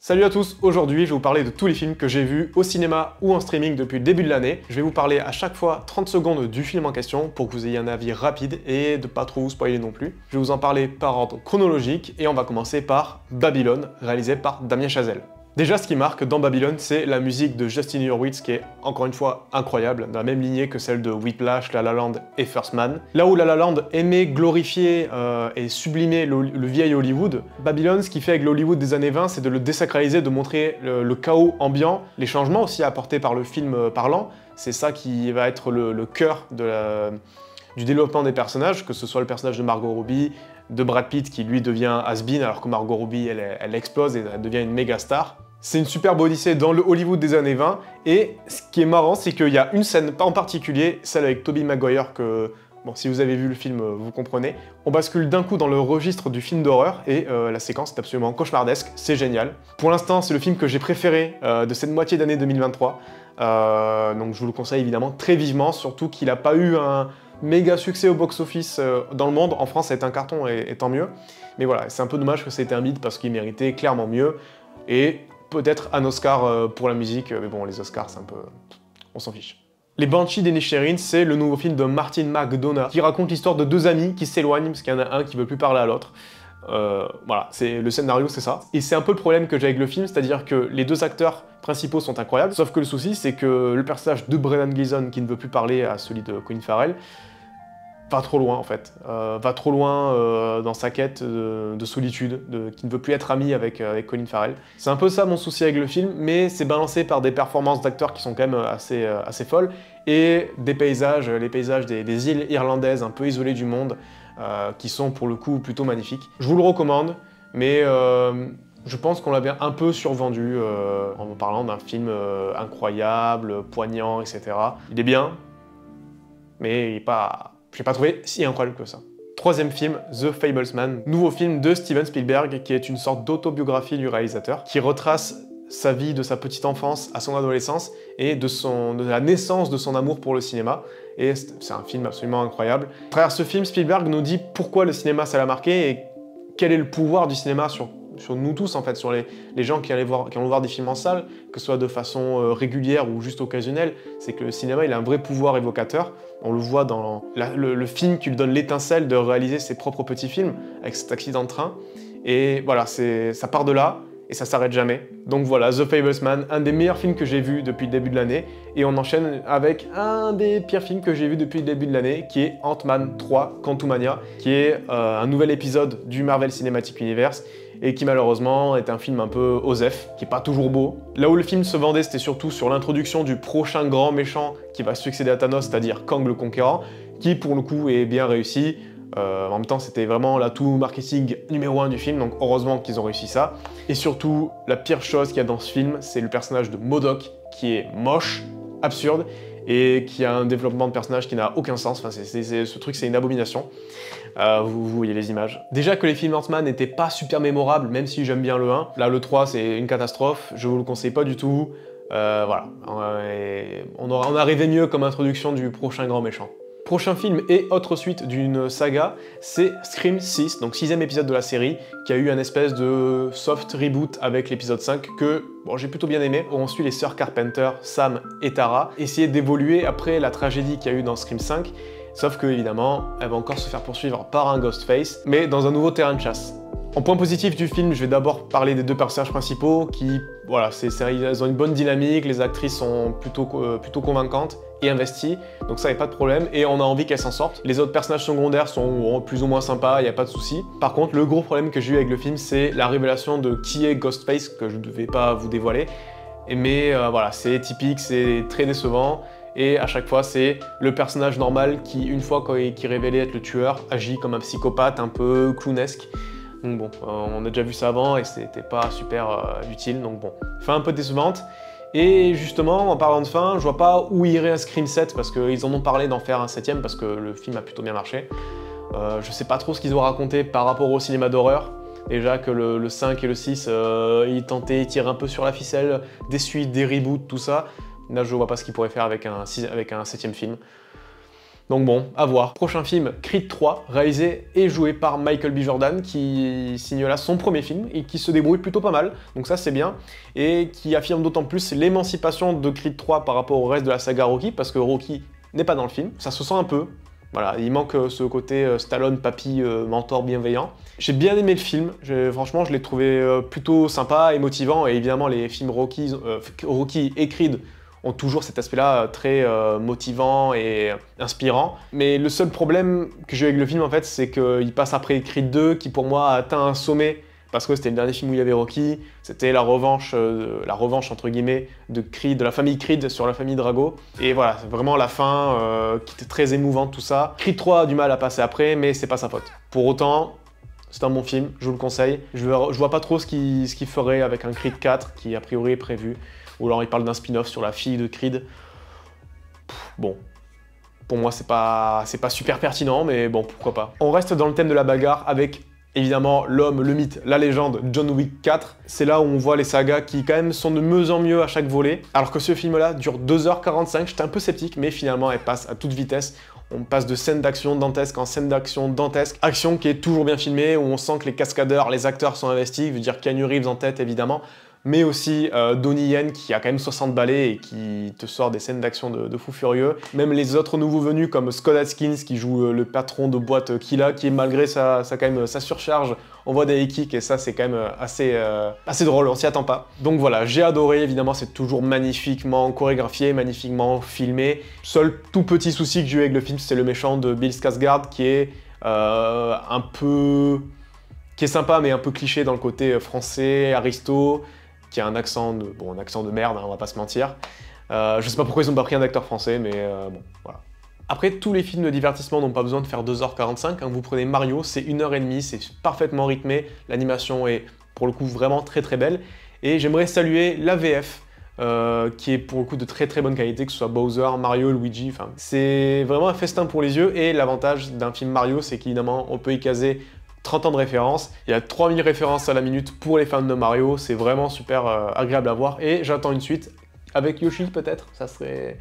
Salut à tous, aujourd'hui je vais vous parler de tous les films que j'ai vus au cinéma ou en streaming depuis le début de l'année. Je vais vous parler à chaque fois 30 secondes du film en question pour que vous ayez un avis rapide et de pas trop vous spoiler non plus. Je vais vous en parler par ordre chronologique et on va commencer par Babylone, réalisé par Damien Chazelle. Déjà, ce qui marque dans Babylone, c'est la musique de Justin Hurwitz qui est, encore une fois, incroyable, dans la même lignée que celle de Whiplash, La La Land et First Man. Là où La La Land aimait glorifier et sublimer le vieil Hollywood, Babylone, ce qu'il fait avec l'Hollywood des années 20, c'est de le désacraliser, de montrer le chaos ambiant, les changements aussi apportés par le film parlant. C'est ça qui va être le cœur du développement des personnages, que ce soit le personnage de Margot Robbie, de Brad Pitt qui lui devient has-been alors que Margot Robbie elle explose et elle devient une méga star. C'est une superbe odyssée dans le Hollywood des années 20 et ce qui est marrant c'est qu'il y a une scène en particulier, celle avec Tobey Maguire que, bon si vous avez vu le film vous comprenez, on bascule d'un coup dans le registre du film d'horreur et la séquence est absolument cauchemardesque, c'est génial. Pour l'instant c'est le film que j'ai préféré de cette moitié d'année 2023, donc je vous le conseille évidemment très vivement, surtout qu'il n'a pas eu un méga succès au box-office dans le monde. En France, ça a été un carton et tant mieux. Mais voilà, c'est un peu dommage que ça ait été un bide parce qu'il méritait clairement mieux. Et peut-être un Oscar pour la musique. Mais bon, les Oscars, c'est un peu... on s'en fiche. Les Banshees d'Inisherin, c'est le nouveau film de Martin McDonagh qui raconte l'histoire de deux amis qui s'éloignent parce qu'il y en a un qui veut plus parler à l'autre. Voilà, le scénario c'est ça. Et c'est un peu le problème que j'ai avec le film, c'est-à-dire que les deux acteurs principaux sont incroyables, sauf que le souci c'est que le personnage de Brendan Gleeson qui ne veut plus parler à celui de Colin Farrell va trop loin en fait, va trop loin dans sa quête de solitude, qui ne veut plus être ami avec Colin Farrell. C'est un peu ça mon souci avec le film, mais c'est balancé par des performances d'acteurs qui sont quand même assez folles, et des paysages, les paysages des îles irlandaises un peu isolées du monde, qui sont pour le coup plutôt magnifiques. Je vous le recommande, mais je pense qu'on l'a bien un peu survendu en parlant d'un film incroyable, poignant, etc. Il est bien, mais il est pas... je l'ai pas trouvé si incroyable que ça. Troisième film, The Fablesman, nouveau film de Steven Spielberg, qui est une sorte d'autobiographie du réalisateur, qui retrace sa vie de sa petite enfance à son adolescence et de la naissance de son amour pour le cinéma. Et c'est un film absolument incroyable. À travers ce film, Spielberg nous dit pourquoi le cinéma ça l'a marqué et quel est le pouvoir du cinéma sur nous tous en fait, sur les gens qui vont voir des films en salle, que ce soit de façon régulière ou juste occasionnelle. C'est que le cinéma il a un vrai pouvoir évocateur. On le voit dans le film qui lui donne l'étincelle de réaliser ses propres petits films avec cet accident de train. Et voilà, ça part de là et ça s'arrête jamais. Donc voilà, The Fablesman, un des meilleurs films que j'ai vu depuis le début de l'année. Et on enchaîne avec un des pires films que j'ai vu depuis le début de l'année, qui est Ant-Man 3 Quantumania, qui est un nouvel épisode du Marvel Cinematic Universe, et qui malheureusement est un film un peu osef, qui est pas toujours beau. Là où le film se vendait, c'était surtout sur l'introduction du prochain grand méchant qui va succéder à Thanos, c'est-à-dire Kang le Conquérant, qui pour le coup est bien réussi. En même temps, c'était vraiment l'atout marketing numéro 1 du film, donc heureusement qu'ils ont réussi ça. Et surtout, la pire chose qu'il y a dans ce film, c'est le personnage de MODOK, qui est moche, absurde, et qui a un développement de personnage qui n'a aucun sens. Enfin, ce truc, c'est une abomination. Vous voyez les images. Déjà que les films Ant-Man n'étaient pas super mémorables, même si j'aime bien le 1. Là, le 3, c'est une catastrophe, je vous le conseille pas du tout. Voilà, on a rêvé mieux comme introduction du prochain grand méchant. Prochain film et autre suite d'une saga, c'est Scream 6, donc 6ème épisode de la série, qui a eu un espèce de soft reboot avec l'épisode 5 que bon, j'ai plutôt bien aimé. On suit les sœurs Carpenter, Sam et Tara, essayer d'évoluer après la tragédie qu'il y a eu dans Scream 5, sauf que évidemment, elles vont encore se faire poursuivre par un Ghostface, mais dans un nouveau terrain de chasse. En point positif du film, je vais d'abord parler des deux personnages principaux qui, voilà, elles ont une bonne dynamique, les actrices sont plutôt convaincantes et investies, donc ça, y a pas de problème, et on a envie qu'elles s'en sortent. Les autres personnages secondaires sont plus ou moins sympas, y a pas de souci. Par contre, le gros problème que j'ai eu avec le film, c'est la révélation de qui est Ghostface, que je ne vais pas vous dévoiler, mais voilà, c'est typique, c'est très décevant, et à chaque fois, c'est le personnage normal qui, une fois qu'il est révélé être le tueur, agit comme un psychopathe un peu clownesque. Donc bon, on a déjà vu ça avant et c'était pas super utile, donc bon. Fin un peu décevante. Et justement, en parlant de fin, je vois pas où irait un Scream 7 parce qu'ils en ont parlé d'en faire un 7ème parce que le film a plutôt bien marché. Je sais pas trop ce qu'ils ont raconté par rapport au cinéma d'horreur. Déjà que le 5 et le 6, ils tirent un peu sur la ficelle, des suites, des reboots, tout ça. Là, je vois pas ce qu'ils pourraient faire avec un 7ème film. Donc bon, à voir. Prochain film, Creed 3, réalisé et joué par Michael B. Jordan, qui signe là son premier film et qui se débrouille plutôt pas mal, donc ça c'est bien, et qui affirme d'autant plus l'émancipation de Creed 3 par rapport au reste de la saga Rocky, parce que Rocky n'est pas dans le film, ça se sent un peu. Voilà, il manque ce côté Stallone, papy, mentor bienveillant. J'ai bien aimé le film, franchement je l'ai trouvé plutôt sympa et motivant, et évidemment les films Rocky et Creed ont toujours cet aspect-là très motivant et inspirant. Mais le seul problème que j'ai eu avec le film, en fait, c'est qu'il passe après Creed 2, qui pour moi a atteint un sommet, parce que c'était le dernier film où il y avait Rocky, c'était la revanche entre guillemets de Creed, de la famille Creed sur la famille Drago. Et voilà, c'est vraiment la fin qui était très émouvante, tout ça. Creed 3 a du mal à passer après, mais c'est pas sa faute. Pour autant, c'est un bon film, je vous le conseille. Je vois pas trop ce qu'il ferait avec un Creed 4, qui a priori est prévu. Ou alors il parle d'un spin-off sur la fille de Creed. Bon, pour moi c'est pas super pertinent, mais bon, pourquoi pas. On reste dans le thème de la bagarre avec évidemment l'homme, le mythe, la légende, John Wick 4. C'est là où on voit les sagas qui quand même sont de mieux en mieux à chaque volet. Alors que ce film-là dure 2h45, j'étais un peu sceptique, mais finalement elle passe à toute vitesse. On passe de scène d'action dantesque en scène d'action dantesque. Action qui est toujours bien filmée, où on sent que les cascadeurs, les acteurs sont investis, je veux dire Keanu Reeves en tête évidemment, mais aussi Donnie Yen qui a quand même 60 balais et qui te sort des scènes d'action de fou furieux. Même les autres nouveaux venus comme Scott Adkins qui joue le patron de boîte Killa, qui malgré sa surcharge, on voit des kicks et ça c'est quand même assez drôle, on s'y attend pas. Donc voilà, j'ai adoré, évidemment c'est toujours magnifiquement chorégraphié, magnifiquement filmé. Seul tout petit souci que j'ai eu avec le film, c'est le méchant de Bill Skarsgård qui est qui est sympa mais un peu cliché dans le côté français, aristo, qui a un accent de merde, hein, on va pas se mentir. Je sais pas pourquoi ils ont pas pris un acteur français, mais bon, voilà. Après, tous les films de divertissement n'ont pas besoin de faire 2h45, hein. Vous prenez Mario, c'est 1h30, c'est parfaitement rythmé, l'animation est pour le coup vraiment très très belle. Et j'aimerais saluer la VF, qui est pour le coup de très très bonne qualité, que ce soit Bowser, Mario, Luigi, enfin, c'est vraiment un festin pour les yeux. Et l'avantage d'un film Mario, c'est qu'évidemment, on peut y caser 30 ans de référence, il y a 3000 références à la minute pour les fans de Mario, c'est vraiment super agréable à voir et j'attends une suite avec Yoshi peut-être, ça serait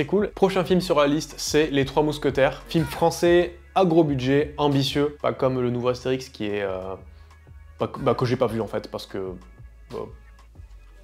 cool. Prochain film sur la liste, c'est Les Trois Mousquetaires, film français à gros budget, ambitieux, pas comme le nouveau Astérix qui est que j'ai pas vu en fait parce que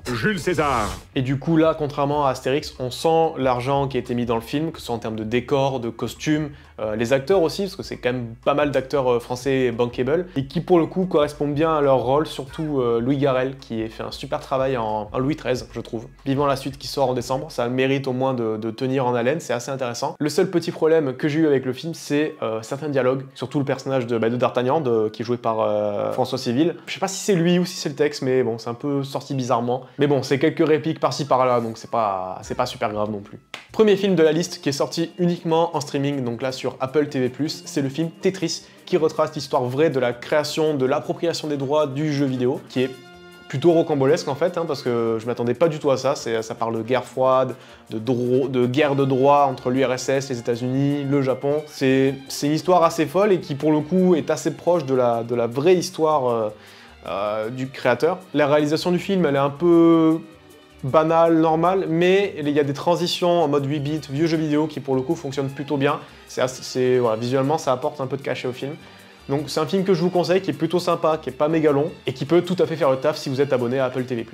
Jules César. Et du coup là, contrairement à Astérix, on sent l'argent qui a été mis dans le film, que ce soit en termes de décors, de costumes, les acteurs aussi, parce que c'est quand même pas mal d'acteurs français bankable, et qui pour le coup correspondent bien à leur rôle, surtout Louis Garrel, qui a fait un super travail en Louis XIII, je trouve. Vivant la suite qui sort en décembre, ça mérite au moins de tenir en haleine, c'est assez intéressant. Le seul petit problème que j'ai eu avec le film, c'est certains dialogues, surtout le personnage de D'Artagnan, qui est joué par François Civil. Je sais pas si c'est lui ou si c'est le texte, mais bon, c'est un peu sorti bizarrement. Mais bon, c'est quelques répliques par-ci par-là, donc c'est pas super grave non plus. Premier film de la liste qui est sorti uniquement en streaming, donc là sur Apple TV+, c'est le film Tetris, qui retrace l'histoire vraie de la création, de l'appropriation des droits du jeu vidéo, qui est plutôt rocambolesque en fait, hein, parce que je m'attendais pas du tout à ça. Ça parle de guerre froide, de guerre de droit entre l'URSS, les États-Unis, le Japon. C'est une histoire assez folle et qui pour le coup est assez proche de la vraie histoire du créateur. La réalisation du film, elle est un peu banale, normale, mais il y a des transitions en mode 8 bits, vieux jeu vidéo, qui pour le coup fonctionnent plutôt bien. Voilà, visuellement, ça apporte un peu de cachet au film. Donc c'est un film que je vous conseille, qui est plutôt sympa, qui est pas méga long, et qui peut tout à fait faire le taf si vous êtes abonné à Apple TV+.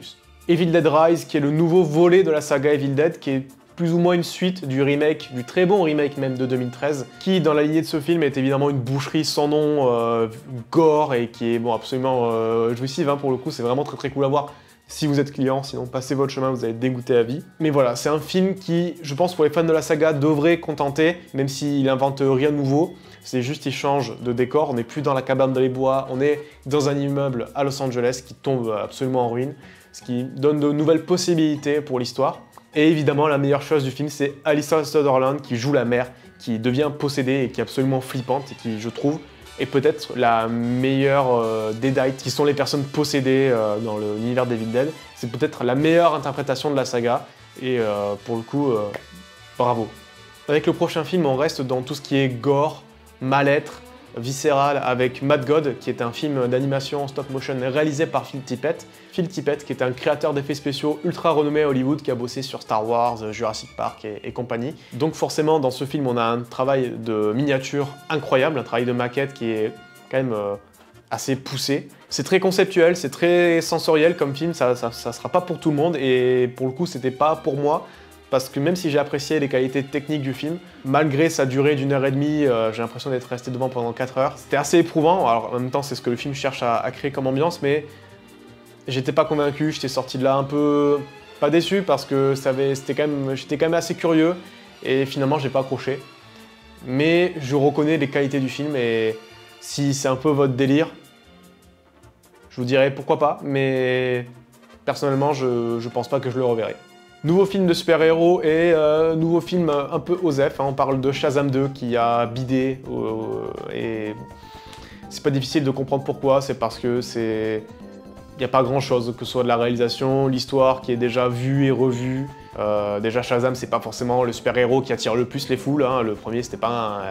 Evil Dead Rise, qui est le nouveau volet de la saga Evil Dead, qui est plus ou moins une suite du remake, du très bon remake même de 2013, qui dans la lignée de ce film est évidemment une boucherie sans nom, gore, et qui est bon, absolument jouissive, hein, pour le coup, c'est vraiment très très cool à voir. Si vous êtes client, sinon passez votre chemin, vous allez être dégoûté à vie. Mais voilà, c'est un film qui, je pense pour les fans de la saga, devrait contenter, même s'il invente rien de nouveau. C'est juste il change de décor, on n'est plus dans la cabane dans les bois, on est dans un immeuble à Los Angeles qui tombe absolument en ruine, ce qui donne de nouvelles possibilités pour l'histoire. Et évidemment, la meilleure chose du film, c'est Alyssa Sutherland qui joue la mère, qui devient possédée et qui est absolument flippante et qui, je trouve, est peut-être la meilleure Deadites, qui sont les personnes possédées dans l'univers d'Evil Dead. C'est peut-être la meilleure interprétation de la saga, et pour le coup, bravo. Avec le prochain film, on reste dans tout ce qui est gore, mal-être, viscérale avec Mad God, qui est un film d'animation stop motion réalisé par Phil Tippett. Phil Tippett, qui est un créateur d'effets spéciaux ultra renommé à Hollywood, qui a bossé sur Star Wars, Jurassic Park et compagnie. Donc forcément, dans ce film, on a un travail de miniature incroyable, un travail de maquette qui est quand même assez poussé. C'est très conceptuel, c'est très sensoriel comme film, ça sera pas pour tout le monde, et pour le coup, c'était pas pour moi. Parce que même si j'ai apprécié les qualités techniques du film, malgré sa durée d'1h30, j'ai l'impression d'être resté devant pendant 4 heures. C'était assez éprouvant, alors en même temps c'est ce que le film cherche à créer comme ambiance, mais j'étais pas convaincu, j'étais sorti de là un peu... pas déçu parce que j'étais quand même assez curieux, et finalement j'ai pas accroché. Mais je reconnais les qualités du film, et si c'est un peu votre délire, je vous dirais pourquoi pas, mais personnellement je pense pas que je le reverrai. Nouveau film de super-héros et nouveau film un peu osef, hein. On parle de Shazam 2 qui a bidé et c'est pas difficile de comprendre pourquoi, c'est parce que il n'y a pas grand chose, que ce soit de la réalisation, l'histoire qui est déjà vue et revue. Déjà Shazam, c'est pas forcément le super-héros qui attire le plus les foules, hein. Le premier c'était pas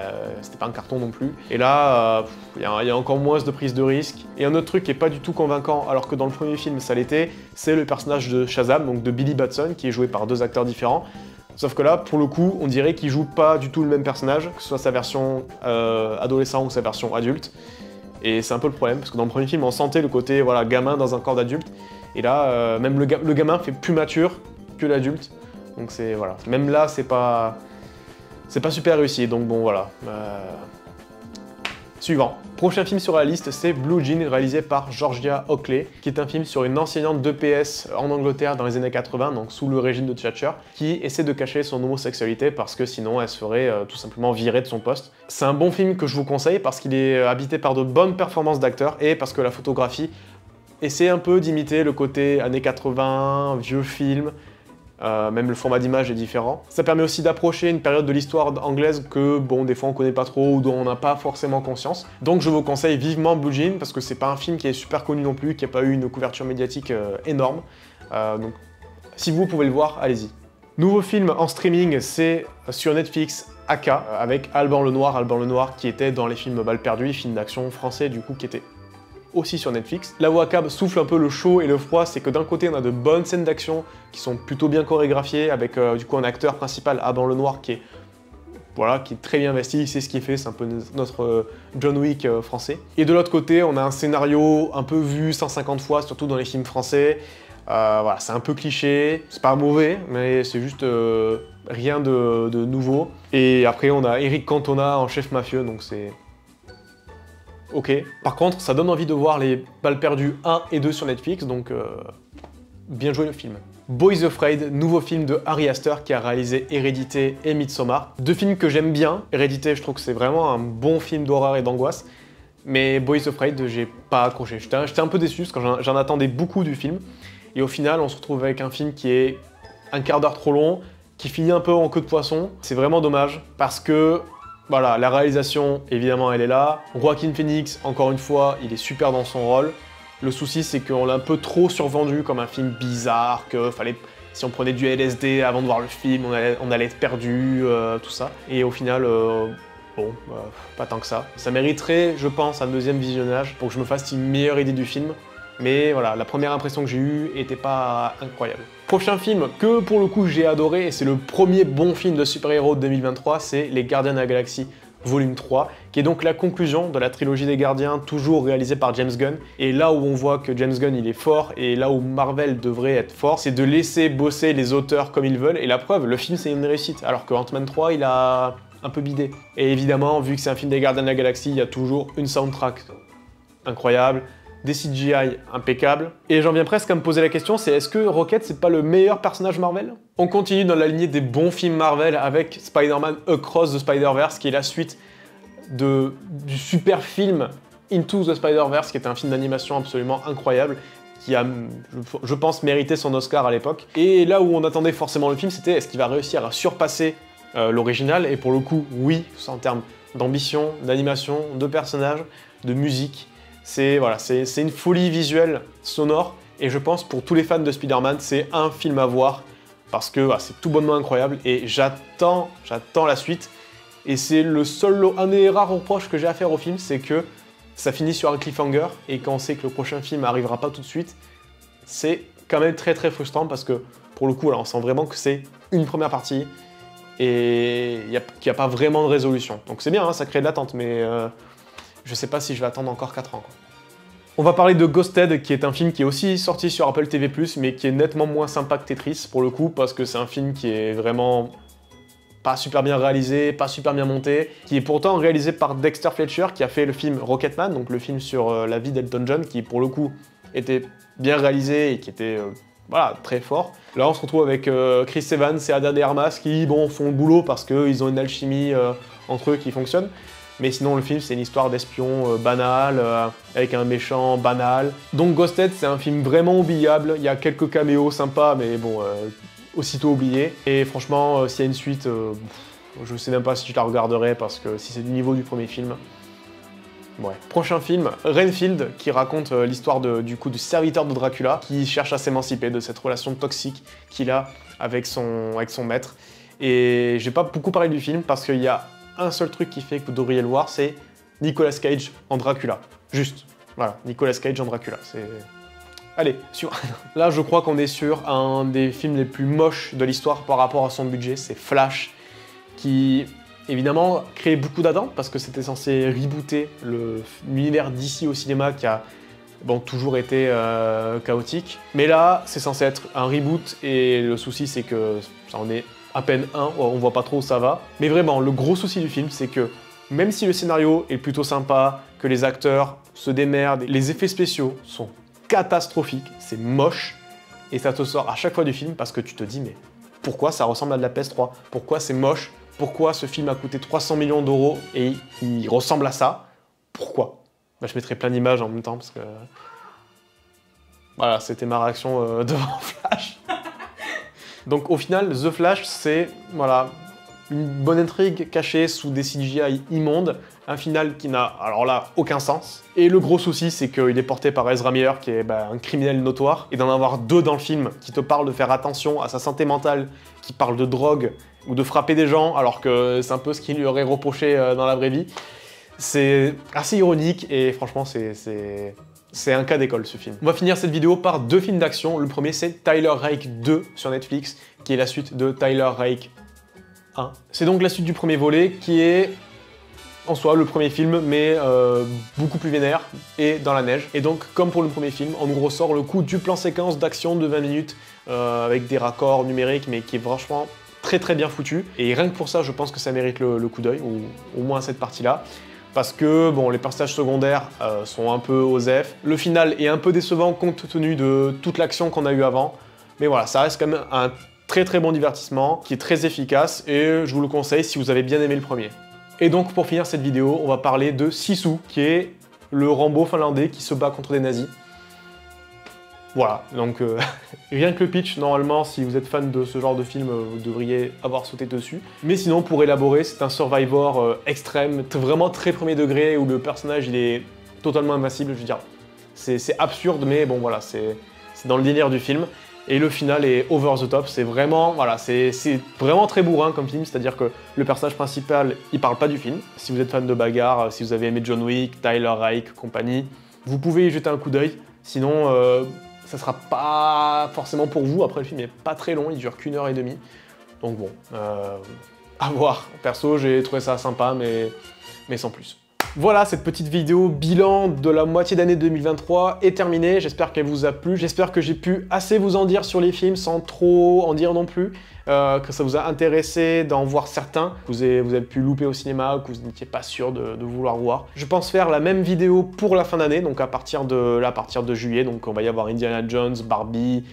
un carton non plus. Et là, il y a encore moins de prise de risque. Et un autre truc qui est pas du tout convaincant, alors que dans le premier film ça l'était, c'est le personnage de Shazam, donc de Billy Batson, qui est joué par 2 acteurs différents. Sauf que là, pour le coup, on dirait qu'il joue pas du tout le même personnage, que ce soit sa version adolescent ou sa version adulte. Et c'est un peu le problème, parce que dans le premier film, on sentait le côté voilà, gamin dans un corps d'adulte. Et là, même le gamin fait plus mature que l'adulte. Donc c'est voilà. Même là, c'est pas super réussi. Donc bon, voilà. Suivant. Prochain film sur la liste, c'est Blue Jean, réalisé par Georgia Oakley, qui est un film sur une enseignante d'EPS en Angleterre dans les années 80, donc sous le régime de Thatcher, qui essaie de cacher son homosexualité parce que sinon elle se ferait tout simplement virer de son poste. C'est un bon film que je vous conseille parce qu'il est habité par de bonnes performances d'acteurs et parce que la photographie essaie un peu d'imiter le côté années 80, vieux film. Même le format d'image est différent. Ça permet aussi d'approcher une période de l'histoire anglaise que, bon, des fois on connaît pas trop ou dont on n'a pas forcément conscience. Donc je vous conseille vivement Blue Jean parce que c'est pas un film qui est super connu non plus, qui n'a pas eu une couverture médiatique énorme. Donc si vous pouvez le voir, allez-y. Nouveau film en streaming, c'est sur Netflix, AK, avec Alban Lenoir qui était dans les films Balles perdues, film d'action français du coup qui était aussi sur Netflix. Là où AK souffle un peu le chaud et le froid, c'est que d'un côté on a de bonnes scènes d'action qui sont plutôt bien chorégraphiées, avec du coup un acteur principal, Alban Lenoir, qui est très bien investi, il sait ce qu'il fait, c'est un peu notre John Wick français. Et de l'autre côté, on a un scénario un peu vu 150 fois, surtout dans les films français. Voilà, c'est un peu cliché, c'est pas mauvais, mais c'est juste rien de nouveau. Et après on a Eric Cantona en chef mafieux, donc c'est... ok. Par contre, ça donne envie de voir les Balles perdues 1 et 2 sur Netflix, donc bien joué le film. Boys Afraid, nouveau film de Ari Aster qui a réalisé Hérédité et Midsommar. 2 films que j'aime bien. Hérédité, je trouve que c'est vraiment un bon film d'horreur et d'angoisse. Mais Boys Afraid, j'ai pas accroché. J'étais un peu déçu parce que j'en attendais beaucoup du film. Et au final, on se retrouve avec un film qui est un quart d'heure trop long, qui finit un peu en queue de poisson. C'est vraiment dommage parce que voilà, la réalisation, évidemment, elle est là. Joaquin Phoenix, encore une fois, il est super dans son rôle. Le souci, c'est qu'on l'a un peu trop survendu comme un film bizarre, que si on prenait du LSD avant de voir le film, on allait être perdu, tout ça. Et au final, pas tant que ça. Ça mériterait, je pense, un deuxième visionnage pour que je me fasse une meilleure idée du film. Mais voilà, la première impression que j'ai eue était pas incroyable. Prochain film que pour le coup j'ai adoré, et c'est le premier bon film de super-héros de 2023, c'est Les Gardiens de la Galaxie volume 3, qui est donc la conclusion de la trilogie des Gardiens, toujours réalisée par James Gunn. Et là où on voit que James Gunn il est fort, et là où Marvel devrait être fort, c'est de laisser bosser les auteurs comme ils veulent, et la preuve, le film c'est une réussite, alors que Ant-Man 3 il a un peu bidé. Et évidemment, vu que c'est un film des Gardiens de la Galaxie, il y a toujours une soundtrack incroyable, des CGI impeccables. Et j'en viens presque à me poser la question, c'est est-ce que Rocket c'est pas le meilleur personnage Marvel? On continue dans la lignée des bons films Marvel avec Spider-Man Across the Spider-Verse, qui est la suite du super film Into the Spider-Verse, qui est un film d'animation absolument incroyable, qui a, je pense, mérité son Oscar à l'époque. Et là où on attendait forcément le film, c'était est-ce qu'il va réussir à surpasser l'original? Et pour le coup, oui, en termes d'ambition, d'animation, de personnages, de musique. C'est une folie visuelle, sonore, et je pense pour tous les fans de Spider-Man, c'est un film à voir, parce que c'est tout bonnement incroyable, et j'attends la suite, Et c'est un des rares reproches que j'ai à faire au film, c'est que ça finit sur un cliffhanger, et quand on sait que le prochain film n'arrivera pas tout de suite, c'est quand même très très frustrant, parce que pour le coup, là, on sent vraiment que c'est une première partie, et qu'il n'y a pas vraiment de résolution. Donc c'est bien, hein, ça crée de l'attente, mais je sais pas si je vais attendre encore 4 ans, quoi. On va parler de Ghosted, qui est un film qui est aussi sorti sur Apple TV+, mais qui est nettement moins sympa que Tetris, pour le coup, parce que c'est un film qui est vraiment pas super bien réalisé, pas super bien monté, qui est pourtant réalisé par Dexter Fletcher, qui a fait le film Rocketman, donc le film sur la vie d'Elton John, qui pour le coup était bien réalisé et qui était voilà, très fort. Là on se retrouve avec Chris Evans et Ana de Armas qui bon, font le boulot parce qu'ils ont une alchimie entre eux qui fonctionne. Mais sinon, le film, c'est une histoire d'espion banal, avec un méchant banal. Donc Ghosted, c'est un film vraiment oubliable. Il y a quelques caméos sympas, mais bon, aussitôt oubliés. Et franchement, s'il y a une suite, je sais même pas si je la regarderai, parce que si c'est du niveau du premier film... Ouais. Prochain film, Renfield, qui raconte l'histoire du serviteur de Dracula, qui cherche à s'émanciper de cette relation toxique qu'il a avec son maître. Et j'ai pas beaucoup parlé du film, parce qu'il y a un seul truc qui fait que vous devriez le voir, c'est Nicolas Cage en Dracula. Juste. Voilà, Nicolas Cage en Dracula. C'est... Allez, sur. Là, je crois qu'on est sur un des films les plus moches de l'histoire par rapport à son budget. C'est Flash, qui, évidemment, créait beaucoup d'attentes, parce que c'était censé rebooter l'univers DC au cinéma qui a bon, toujours été chaotique. Mais là, c'est censé être un reboot, et le souci, c'est que ça en est à peine un, on voit pas trop où ça va. Mais vraiment, le gros souci du film, c'est que même si le scénario est plutôt sympa, que les acteurs se démerdent, les effets spéciaux sont catastrophiques, c'est moche, et ça te sort à chaque fois du film parce que tu te dis mais pourquoi ça ressemble à de la PS3? Pourquoi c'est moche? Pourquoi ce film a coûté 300 millions d'euros et il ressemble à ça? Pourquoi? Bah, je mettrai plein d'images en même temps parce que... Voilà, c'était ma réaction devant Flash. Donc au final, The Flash, c'est voilà, une bonne intrigue cachée sous des CGI immondes, un final qui n'a, alors là, aucun sens. Et le gros souci, c'est qu'il est porté par Ezra Miller, qui est un criminel notoire, et d'en avoir deux dans le film qui te parlent de faire attention à sa santé mentale, qui parlent de drogue ou de frapper des gens, alors que c'est un peu ce qu'il lui aurait reproché dans la vraie vie. C'est assez ironique, et franchement, c'est un cas d'école, ce film. On va finir cette vidéo par deux films d'action. Le premier, c'est Tyler Rake 2 sur Netflix, qui est la suite de Tyler Rake 1. C'est donc la suite du premier volet, qui est en soi le premier film, mais beaucoup plus vénère, et dans la neige. Et donc, comme pour le premier film, on nous ressort le coup du plan séquence d'action de 20 minutes, avec des raccords numériques, mais qui est franchement très très bien foutu. Et rien que pour ça, je pense que ça mérite le coup d'œil, ou au moins cette partie-là. Parce que bon, les personnages secondaires sont un peu osef. Le final est un peu décevant compte tenu de toute l'action qu'on a eue avant. Mais voilà, ça reste quand même un très très bon divertissement, qui est très efficace, et je vous le conseille si vous avez bien aimé le premier. Et donc pour finir cette vidéo, on va parler de Sisu, qui est le Rambo finlandais qui se bat contre des nazis. Voilà, donc rien que le pitch, normalement, si vous êtes fan de ce genre de film, vous devriez avoir sauté dessus. Mais sinon, pour élaborer, c'est un Survivor extrême, vraiment très premier degré, où le personnage, il est totalement invincible, je veux dire. C'est absurde, mais bon, voilà, c'est dans le délire du film. Et le final est over the top, c'est vraiment, voilà, c'est vraiment très bourrin comme film, c'est-à-dire que le personnage principal, il parle pas du film. Si vous êtes fan de bagarre, si vous avez aimé John Wick, Tyler Rake, compagnie, vous pouvez y jeter un coup d'œil. Sinon, ça sera pas forcément pour vous. Après, le film est pas très long, il dure qu'1h30. Donc bon, à voir. Perso, j'ai trouvé ça sympa, mais sans plus. Voilà, cette petite vidéo bilan de la moitié d'année 2023 est terminée. J'espère qu'elle vous a plu. J'espère que j'ai pu assez vous en dire sur les films sans trop en dire non plus. Que ça vous a intéressé d'en voir certains, que vous avez pu louper au cinéma ou que vous n'étiez pas sûr de vouloir voir. Je pense faire la même vidéo pour la fin d'année, donc à partir de juillet. Donc on va y avoir Indiana Jones, Barbie,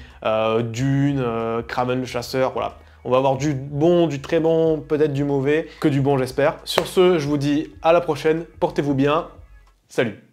Dune, Kraven le chasseur, voilà. On va avoir du bon, du très bon, peut-être du mauvais, que du bon j'espère. Sur ce, je vous dis à la prochaine, portez-vous bien, salut!